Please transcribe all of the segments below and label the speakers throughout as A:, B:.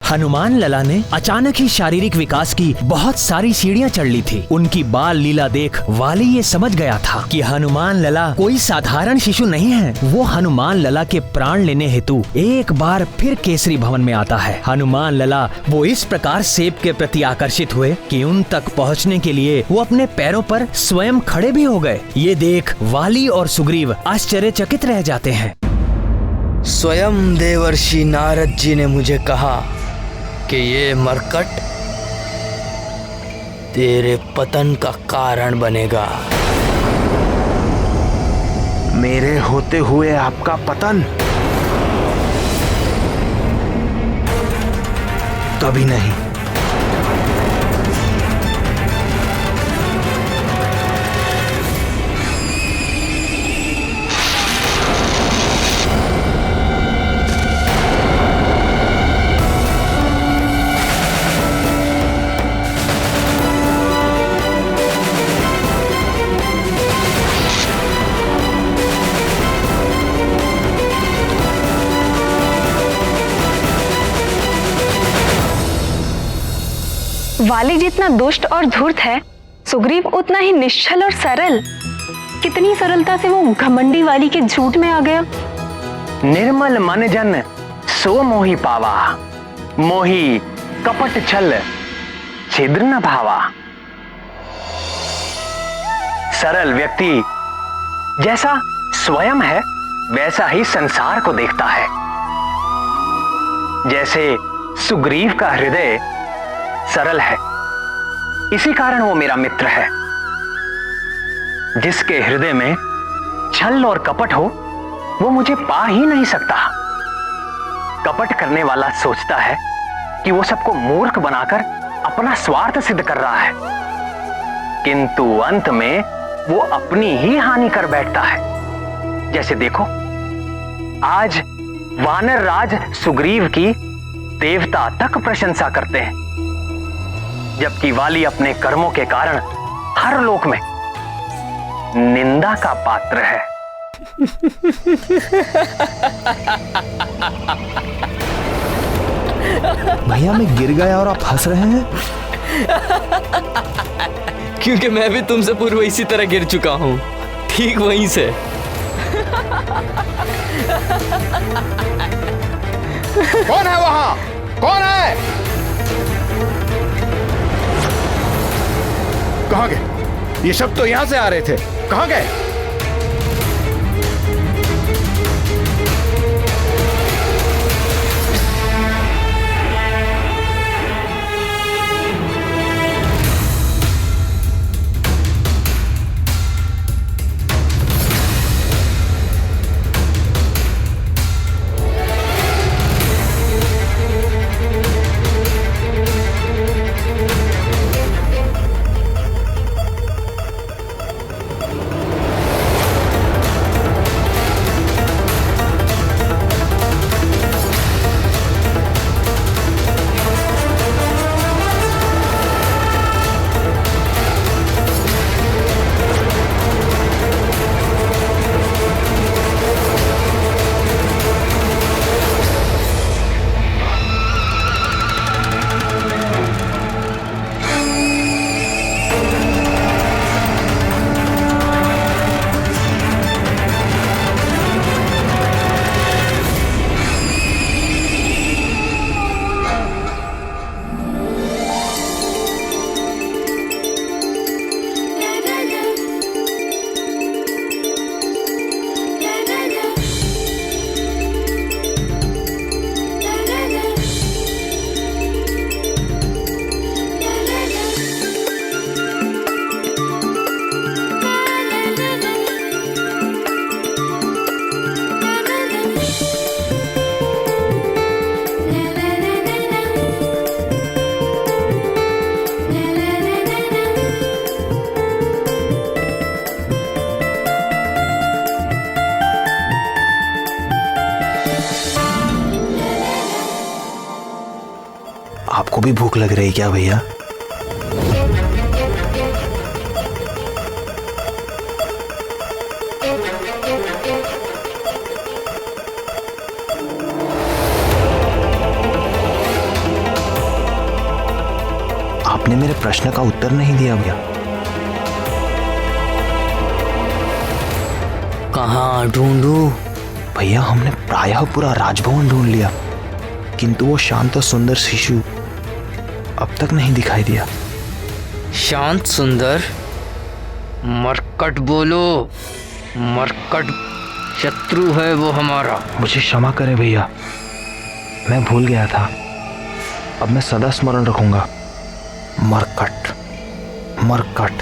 A: हनुमान लला ने अचानक ही शारीरिक विकास की बहुत सारी सीढ़ियां चढ़ ली थी। उनकी बाल लीला देख वाली ये समझ गया था कि हनुमान लला कोई साधारण शिशु नहीं है। वो हनुमान लला के प्राण लेने हेतु एक बार फिर केसरी भवन में आता है। हनुमान लला वो इस प्रकार सेब के प्रति आकर्षित हुए कि उन तक पहुंचने के लिए वो अपने पैरों पर स्वयं खड़े भी हो गए। ये देख वाली और सुग्रीव आश्चर्यचकित रह जाते हैं।
B: स्वयं देवर्षि नारद जी ने मुझे कहा कि ये मरकट तेरे पतन का कारण बनेगा।
C: मेरे होते हुए आपका पतन? कभी नहीं।
D: वाली जितना दुष्ट और धूर्त है, सुग्रीव उतना ही निश्चल और सरल। कितनी सरलता से वो घमंडी वाली के झूठ में आ गया।
E: निर्मल मन जन सो मोहि पावा, मोहि कपट छल छिद्र न भावा। सरल व्यक्ति जैसा स्वयं है वैसा ही संसार को देखता है। जैसे सुग्रीव का हृदय सरल है, इसी कारण वो मेरा मित्र है। जिसके हृदय में छल और कपट हो वो मुझे पा ही नहीं सकता। कपट करने वाला सोचता है कि वो सबको मूर्ख बनाकर अपना स्वार्थ सिद्ध कर रहा है, किंतु अंत में वो अपनी ही हानि कर बैठता है। जैसे देखो, आज वानर राज सुग्रीव की देवता तक प्रशंसा करते हैं, जबकि वाली अपने कर्मों के कारण हर लोक में निंदा का पात्र है।
C: भैया मैं गिर गया और आप हंस रहे हैं?
B: क्योंकि मैं भी तुमसे पूर्व इसी तरह गिर चुका हूं, ठीक वहीं से।
F: कौन है वहां? कौन है? कहां गए? ये सब तो यहां से आ रहे थे, कहां गए?
C: आपको भी भूख लग रही क्या भैया? आपने मेरे प्रश्न का उत्तर नहीं दिया भैया।
B: कहाँ ढूंढूं?
C: भैया हमने प्रायः पूरा राजभवन ढूंढ लिया, किंतु वो शांत और सुंदर शिशु अब तक नहीं दिखाई दिया।
B: शांत सुंदर? मरकट बोलो, मरकट शत्रु है वो हमारा।
C: मुझे क्षमा करें भैया, मैं भूल गया था। अब मैं सदा स्मरण रखूंगा। मरकट, मरकट।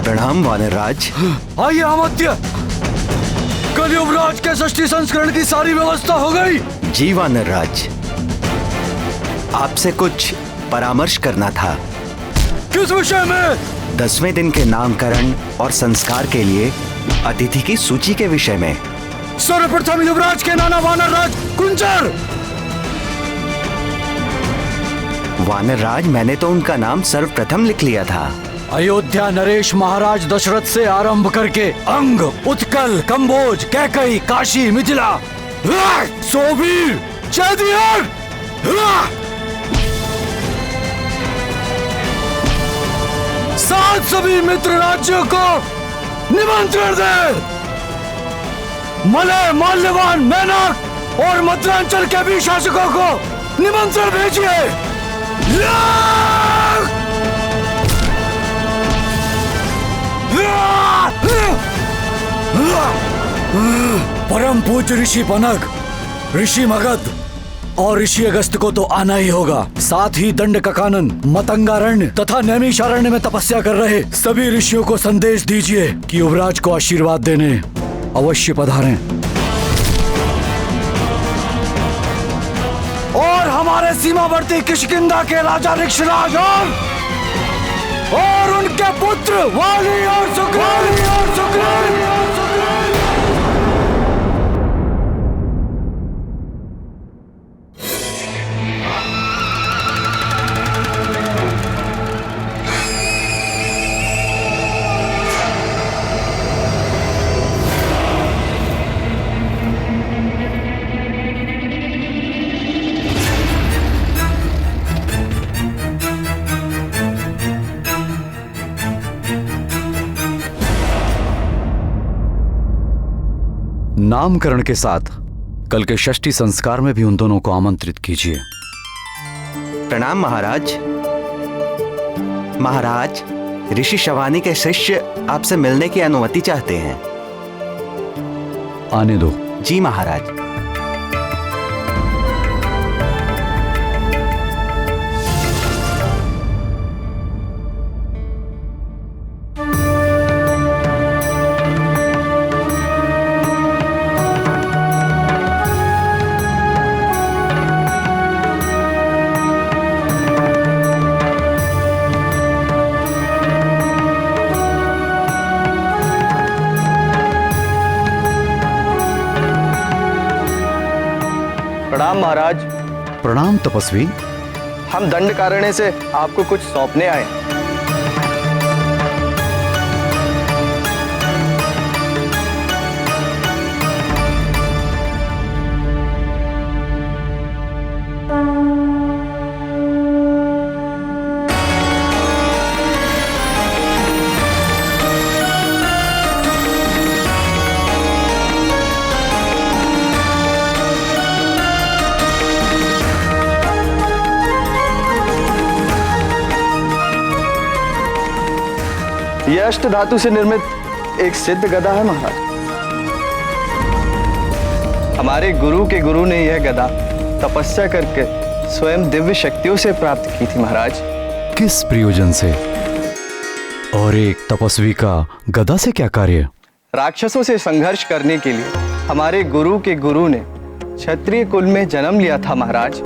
G: प्रणाम वानरराज।
B: आइए अमात्य, कल युवराज के षष्ठी संस्करण की सारी व्यवस्था हो गई।
G: जी वानरराज, आपसे कुछ परामर्श करना था।
B: किस विषय में?
G: 10वें दिन के नामकरण और संस्कार के लिए अतिथि की सूची के विषय में।
B: सर्वप्रथम युवराज के नाना वानरराज कुंजर।
G: वानरराज, मैंने तो उनका नाम सर्वप्रथम लिख लिया था।
B: अयोध्या नरेश महाराज दशरथ से आरंभ करके अंग, उत्कल, कंबोज, कैकई, काशी, मिथिला, सोबीर, चैदियर, सात सभी मित्र राज्यों को निमंत्रण दे। मलय, माल्यवान, मैनक और मध्यांचल के भी शासकों को निमंत्रण भेजिए। परम पूज्य ऋषि पनग, ऋषि मगध और ऋषि अगस्त को तो आना ही होगा। साथ ही दंडकानन, मतंगारण्य तथा नैमिषारण्य में तपस्या कर रहे सभी ऋषियों को संदेश दीजिए कि युवराज को आशीर्वाद देने अवश्य पधारें। और हमारे सीमावर्ती किष्किंधा के राजा ऋक्षराज और उनके पुत्र वाली और सुग्रीव।
H: नामकरण के साथ कल के षष्ठी संस्कार में भी उन दोनों को आमंत्रित कीजिए।
G: प्रणाम महाराज। महाराज, ऋषि शवानी के शिष्य आपसे मिलने की अनुमति चाहते हैं।
H: आने दो।
G: जी महाराज।
I: प्रणाम महाराज।
H: प्रणाम तपस्वी।
I: हम दंडकारण्य से आपको कुछ सौंपने आए। यह अष्ट धातु से निर्मित एक सिद्ध गदा है महाराज। हमारे गुरु के गुरु ने यह गदा तपस्या करके स्वयं दिव्य शक्तियों से प्राप्त की थी महाराज।
H: किस प्रयोजन से? और एक तपस्वी का गदा से क्या कार्य?
I: राक्षसों से संघर्ष करने के लिए हमारे गुरु के गुरु ने क्षत्रिय कुल में जन्म लिया था महाराज,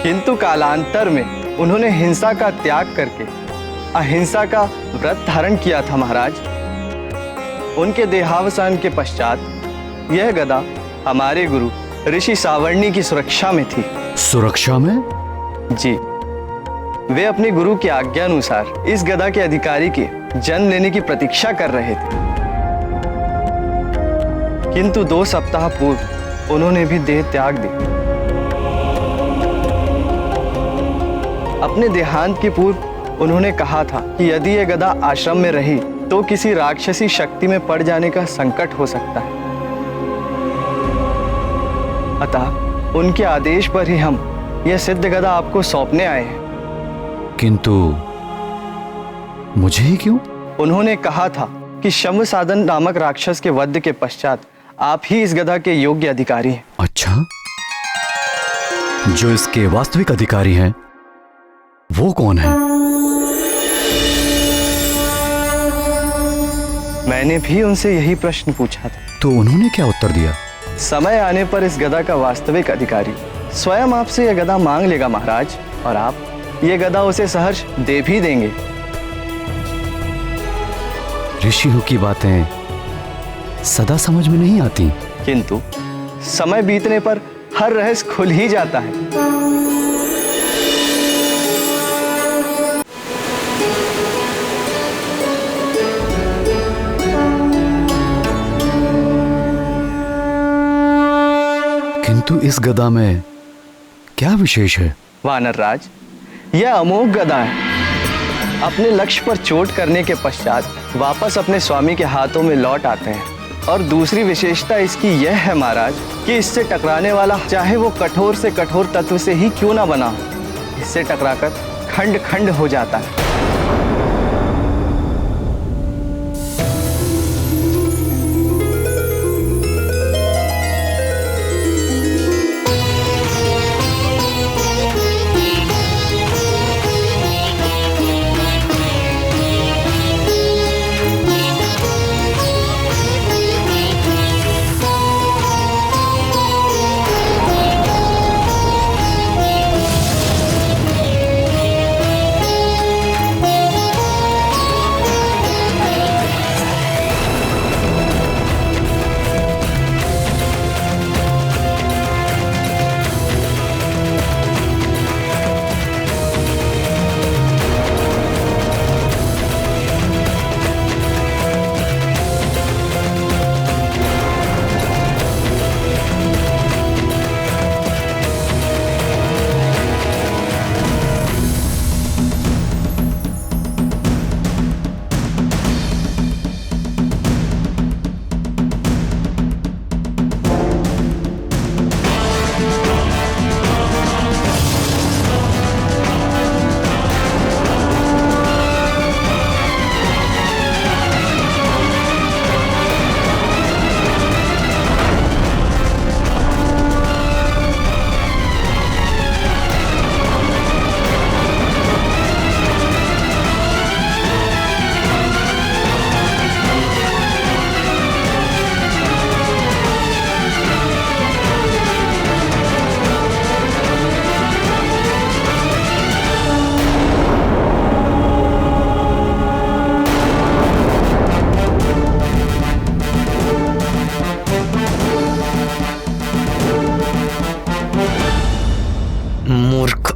I: किंतु कालांतर में उन्होंने हिंसा का त्याग करके अहिंसा का व्रत धारण किया था महाराज। उनके देहावसान के पश्चात यह गदा हमारे गुरु ऋषि सावर्णी की सुरक्षा में थी।
H: सुरक्षा में?
I: जी, वे अपने गुरु की आज्ञा अनुसार इस गदा के अधिकारी के जन्म लेने की प्रतीक्षा कर रहे थे, किंतु 2 सप्ताह पूर्व उन्होंने भी देह त्याग दी। अपने देहांत के पूर्व उन्होंने कहा था कि यदि यह गदा आश्रम में रही तो किसी राक्षसी शक्ति में पड़ जाने का संकट हो सकता है। अतः उनके आदेश पर ही हम यह सिद्ध गदा आपको सौंपने आए हैं।
H: किंतु मुझे ही क्यों?
I: उन्होंने कहा था कि शम्भ साधन नामक राक्षस के वध के पश्चात आप ही इस गदा के योग्य अधिकारी हैं।
H: अच्छा, जो इसके वास्तविक अधिकारी हैं वो कौन है?
I: मैंने भी उनसे यही प्रश्न पूछा था।
H: तो उन्होंने क्या उत्तर दिया?
I: समय आने पर इस गदा का वास्तविक अधिकारी स्वयं आपसे यह गदा मांग लेगा महाराज, और आप यह गदा उसे सहर्ष दे भी देंगे।
H: ऋषियों की बातें सदा समझ में नहीं आती,
I: किंतु समय बीतने पर हर रहस्य खुल ही जाता है।
H: किंतु इस गदा में क्या विशेष है?
I: वानर राज, यह अमोघ गदा है। अपने लक्ष्य पर चोट करने के पश्चात वापस अपने स्वामी के हाथों में लौट आते हैं। और दूसरी विशेषता इसकी यह है महाराज कि इससे टकराने वाला चाहे वो कठोर से कठोर तत्व से ही क्यों ना बना हो, इससे टकराकर खंड खंड हो जाता है।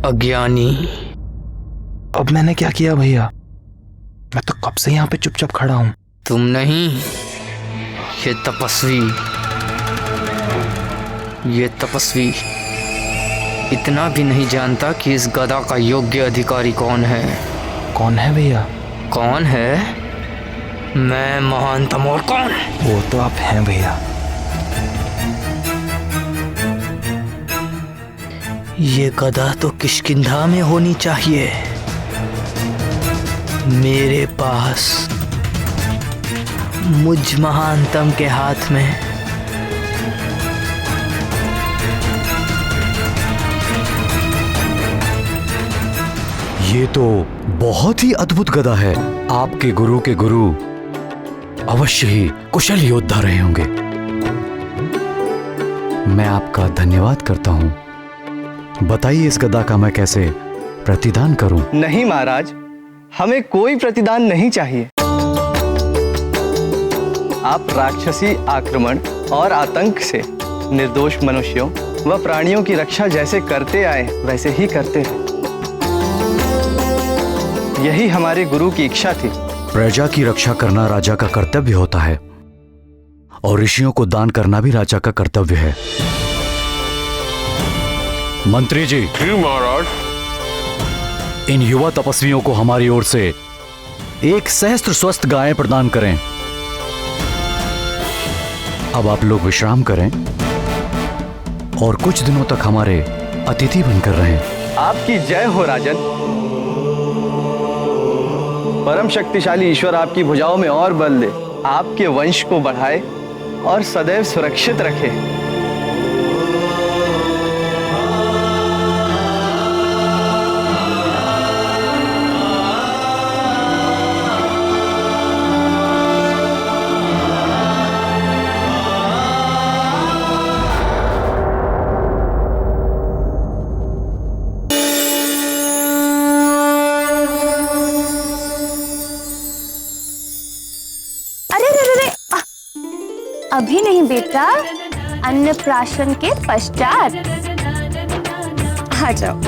C: अज्ञानी। अब मैंने क्या किया भैया? मैं तो कब से यहाँ पे चुपचाप खड़ा हूँ।
A: तुम नहीं, ये तपस्वी इतना भी नहीं जानता कि इस गदा का योग्य अधिकारी कौन है।
C: कौन है भैया?
A: कौन है? मैं महानतम। और कौन?
C: वो तो आप हैं भैया।
A: ये गदा तो किष्किंधा में होनी चाहिए। मेरे पास
J: मुझ महानतम के हाथ में।
H: ये तो बहुत ही अद्भुत गदा है। आपके गुरु के गुरु अवश्य ही कुशल योद्धा रहे होंगे। मैं आपका धन्यवाद करता हूं। बताइए इस गदा का मैं कैसे प्रतिदान करूं?
I: नहीं महाराज, हमें कोई प्रतिदान नहीं चाहिए। आप राक्षसी आक्रमण और आतंक से निर्दोष मनुष्यों व प्राणियों की रक्षा जैसे करते आए वैसे ही करते हैं। यही हमारे गुरु की इच्छा थी।
H: प्रजा की रक्षा करना राजा का कर्तव्य होता है और ऋषियों को दान करना भी राजा का कर्तव्य है। मंत्री जी।
F: जी महाराज।
H: इन युवा तपस्वियों को हमारी ओर से 1 सहस्त्र स्वस्थ गायें प्रदान करें। अब आप लोग विश्राम करें और कुछ दिनों तक हमारे अतिथि बनकर रहें।
I: आपकी जय हो राजन। परम शक्तिशाली ईश्वर आपकी भुजाओं में और बल दे, आपके वंश को बढ़ाए और सदैव सुरक्षित रखे।
K: अभी नहीं बेटा, अन्नप्राशन के पश्चात आ जाओ।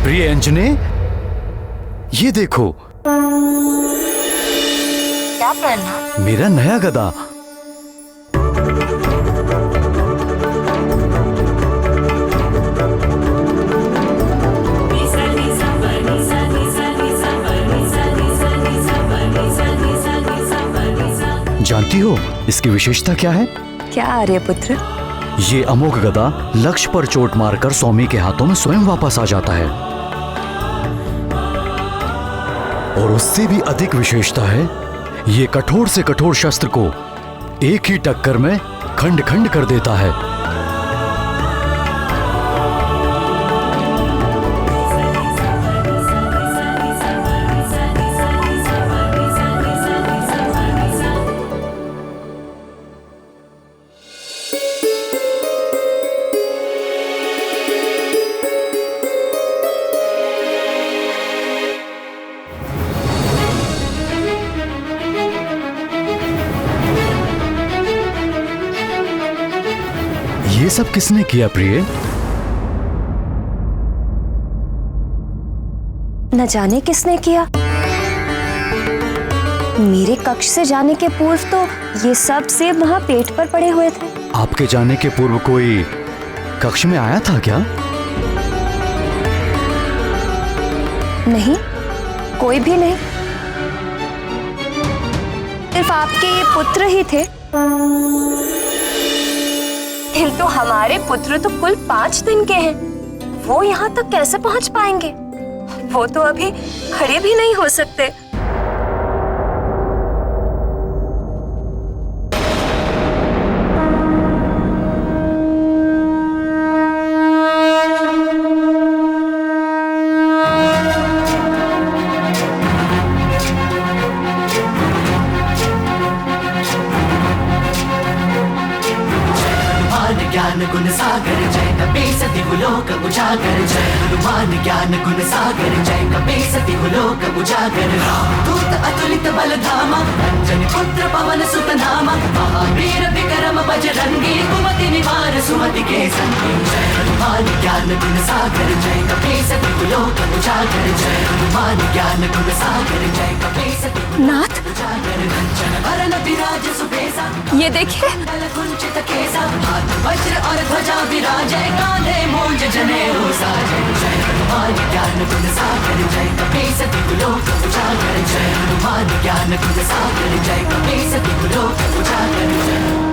H: प्रिय अंजने, ये देखो।
K: क्या पहना?
H: मेरा नया गदा। जानती हो इसकी विशेषता क्या है?
K: क्या आर्यपुत्र?
H: ये अमोघ गदा लक्ष्य पर चोट मारकर स्वामी के हाथों में स्वयं वापस आ जाता है। और उससे भी अधिक विशेषता है, ये कठोर से कठोर शस्त्र को एक ही टक्कर में खंड खंड कर देता है। ये सब किसने किया प्रिय?
K: न जाने किसने किया। मेरे कक्ष से जाने के पूर्व तो ये सब सेब वहां पेट पर पड़े हुए थे।
H: आपके जाने के पूर्व कोई कक्ष में आया था क्या?
K: नहीं, कोई भी नहीं। सिर्फ आपके ये पुत्र ही थे। किंतु हमारे पुत्र तो कुल 5 दिन के हैं। वो यहाँ तक कैसे पहुँच पाएंगे? वो तो अभी खड़े भी नहीं हो सकते।
L: ज्ञान गुण सागर जय कपी सति कुलोक उजागर जय हनुमान ज्ञान गुण सागर जय कपीसति कुलोक उजागर दूत अतुलित बल धामा अंजनी पुत्र पवन सुत नामा महावीर विक्रम बजरंगी कुमति निवार सुमति के संगी जय हनुमान ज्ञान गुण सागर जय कपीसति कुलोक उजागर जय हनुमान ज्ञान गुण सागर जय कपीसति
K: नाथ,
L: वरण विराज सुबेसा
K: ये देखिए
L: कुंचित केसा हाथ वज्र और ध्वजा विराजय कांधे मूंज जनेऊ साजय जय हनुमान ज्ञान गुण सागर जय कपीसति कुलोक उजागर जय हनुमान ज्ञान गुण सागर जय कपीसति कुलोक उजागर जय